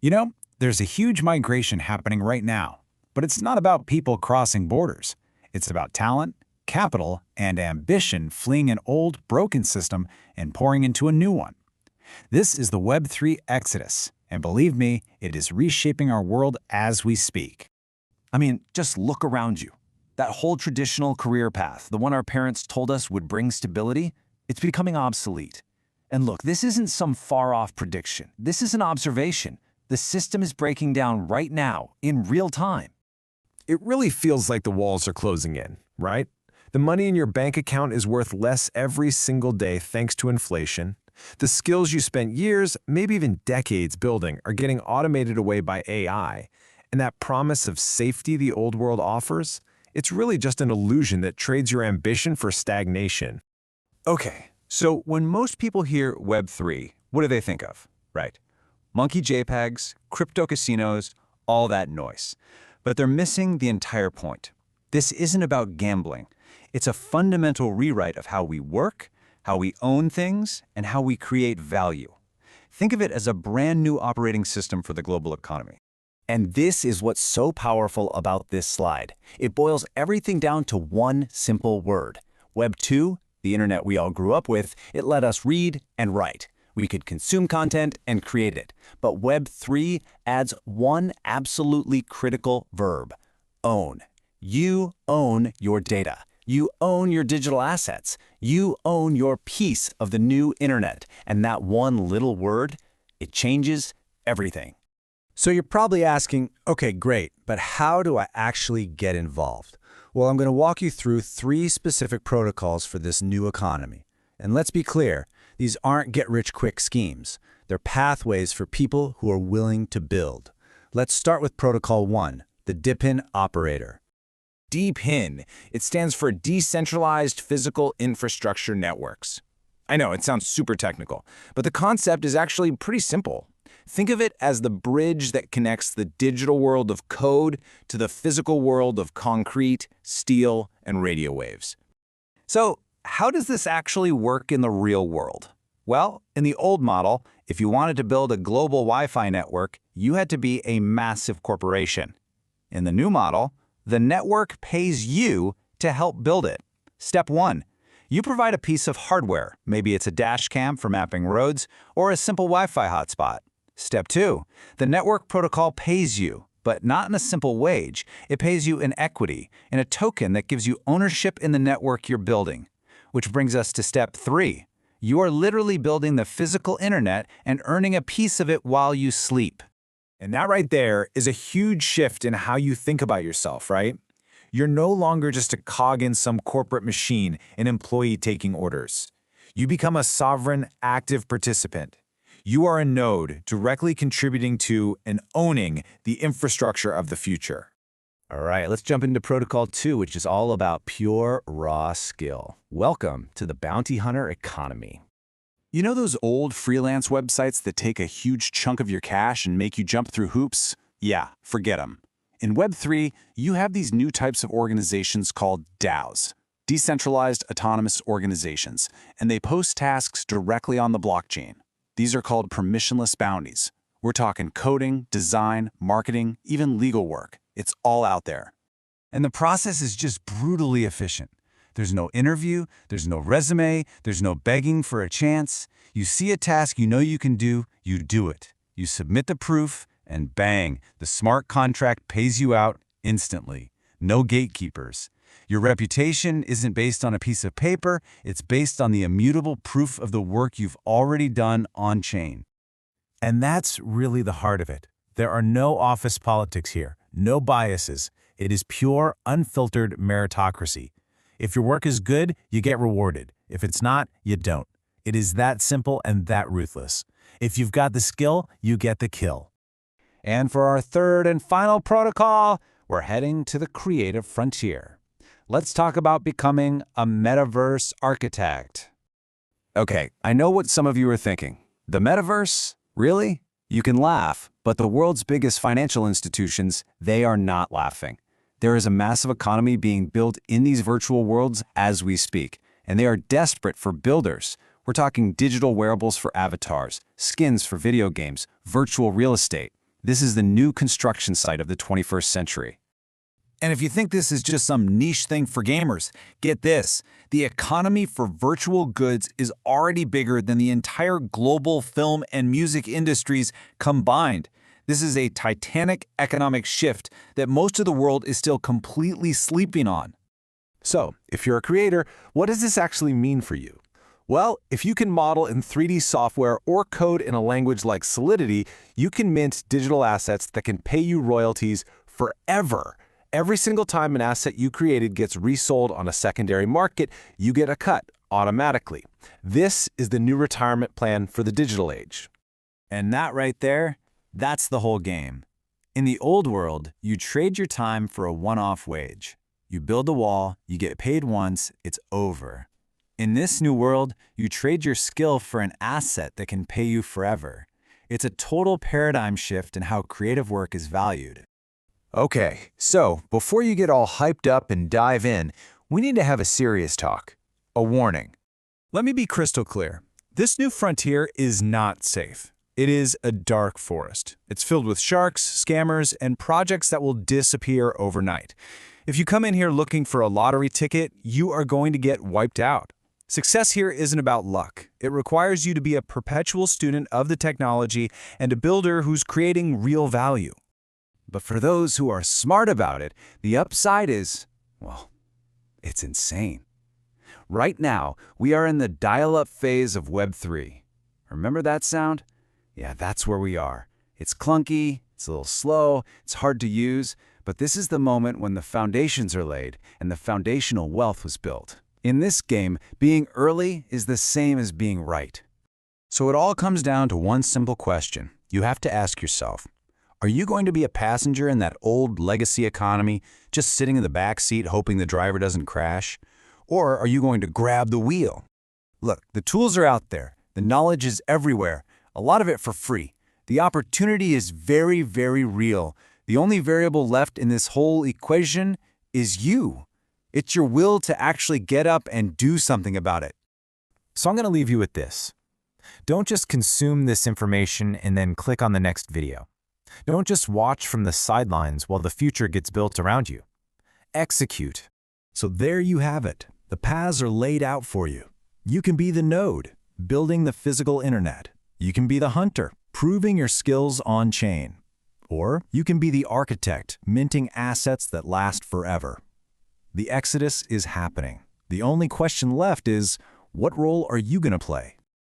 You know, there's a huge migration happening right now, but it's not about people crossing borders. It's about talent, capital, and ambition fleeing an old, broken system and pouring into a new one. This is the Web3 exodus, and believe me, it is reshaping our world as we speak. I mean, just look around you. That whole traditional career path, the one our parents told us would bring stability, it's becoming obsolete. And look, this isn't some far-off prediction. This is an observation. The system is breaking down right now, in real time. It really feels like the walls are closing in, right? The money in your bank account is worth less every single day thanks to inflation. The skills you spent years, maybe even decades building are getting automated away by AI. And that promise of safety the old world offers, it's really just an illusion that trades your ambition for stagnation. Okay, so when most people hear Web3, what do they think of? Right. Monkey JPEGs, crypto casinos, all that noise. But they're missing the entire point. This isn't about gambling. It's a fundamental rewrite of how we work, how we own things, and how we create value. Think of it as a brand new operating system for the global economy. And this is what's so powerful about this slide. It boils everything down to one simple word. Web 2, the internet we all grew up with, it let us read and write. We could consume content and create it. But Web 3 adds one absolutely critical verb: own. You own your data. You own your digital assets. You own your piece of the new internet. And that one little word, it changes everything. So you're probably asking, okay, great, but how do I actually get involved? Well, I'm going to walk you through 3 specific protocols for this new economy. And let's be clear, these aren't get-rich-quick schemes. They're pathways for people who are willing to build. Let's start with Protocol 1, the DePIN operator. DePIN. It stands for Decentralized Physical Infrastructure Networks. I know, it sounds super technical, but the concept is actually pretty simple. Think of it as the bridge that connects the digital world of code to the physical world of concrete, steel, and radio waves. So, how does this actually work in the real world? Well, in the old model, if you wanted to build a global Wi-Fi network, you had to be a massive corporation. In the new model, the network pays you to help build it. Step 1. You provide a piece of hardware. Maybe it's a dash cam for mapping roads or a simple Wi-Fi hotspot. Step 2. The network protocol pays you, but not in a simple wage. It pays you in equity, in a token that gives you ownership in the network you're building. Which brings us to Step 3. You are literally building the physical internet and earning a piece of it while you sleep. And that right there is a huge shift in how you think about yourself, right? You're no longer just a cog in some corporate machine, an employee taking orders. You become a sovereign, active participant. You are a node directly contributing to and owning the infrastructure of the future. All right, let's jump into Protocol 2, which is all about pure, raw skill. Welcome to the bounty hunter economy. You know those old freelance websites that take a huge chunk of your cash and make you jump through hoops? Yeah, forget them. In Web3, you have these new types of organizations called DAOs, Decentralized Autonomous Organizations, and they post tasks directly on the blockchain. These are called permissionless bounties. We're talking coding, design, marketing, even legal work. It's all out there. And the process is just brutally efficient. There's no interview, there's no resume, there's no begging for a chance. You see a task you know you can do, you do it. You submit the proof, and bang, the smart contract pays you out instantly. No gatekeepers. Your reputation isn't based on a piece of paper, it's based on the immutable proof of the work you've already done on-chain. And that's really the heart of it. There are no office politics here, no biases. It is pure, unfiltered meritocracy. If your work is good, you get rewarded. If it's not, you don't. It is that simple and that ruthless. If you've got the skill, you get the kill. And for our third and final protocol, we're heading to the creative frontier. Let's talk about becoming a metaverse architect. Okay, I know what some of you are thinking. The metaverse? Really? You can laugh, but the world's biggest financial institutions, they are not laughing. There is a massive economy being built in these virtual worlds as we speak, and they are desperate for builders. We're talking digital wearables for avatars, skins for video games, virtual real estate. This is the new construction site of the 21st century. And if you think this is just some niche thing for gamers, get this. The economy for virtual goods is already bigger than the entire global film and music industries combined. This is a titanic economic shift that most of the world is still completely sleeping on. So, if you're a creator, what does this actually mean for you? Well, if you can model in 3D software or code in a language like Solidity, you can mint digital assets that can pay you royalties forever. Every single time an asset you created gets resold on a secondary market, you get a cut automatically. This is the new retirement plan for the digital age. And that right there, that's the whole game. In the old world, you trade your time for a one-off wage. You build a wall, you get paid once, it's over. In this new world, you trade your skill for an asset that can pay you forever. It's a total paradigm shift in how creative work is valued. Okay, so before you get all hyped up and dive in, we need to have a serious talk. A warning. Let me be crystal clear. This new frontier is not safe. It is a dark forest. It's filled with sharks, scammers, and projects that will disappear overnight. If you come in here looking for a lottery ticket, you are going to get wiped out. Success here isn't about luck. It requires you to be a perpetual student of the technology and a builder who's creating real value. But for those who are smart about it, the upside is, well, it's insane. Right now, we are in the dial-up phase of Web3. Remember that sound? Yeah, that's where we are. It's clunky, it's a little slow, it's hard to use, but this is the moment when the foundations are laid and the foundational wealth was built. In this game, being early is the same as being right. So it all comes down to one simple question. You have to ask yourself, are you going to be a passenger in that old legacy economy, just sitting in the back seat hoping the driver doesn't crash? Or are you going to grab the wheel? Look, the tools are out there. The knowledge is everywhere, a lot of it for free. The opportunity is very, very real. The only variable left in this whole equation is you. It's your will to actually get up and do something about it. So I'm going to leave you with this. Don't just consume this information and then click on the next video. Don't just watch from the sidelines while the future gets built around you. Execute. So there you have it. The paths are laid out for you. You can be the node, building the physical internet. You can be the hunter, proving your skills on-chain. Or you can be the architect, minting assets that last forever. The exodus is happening. The only question left is, what role are you going to play?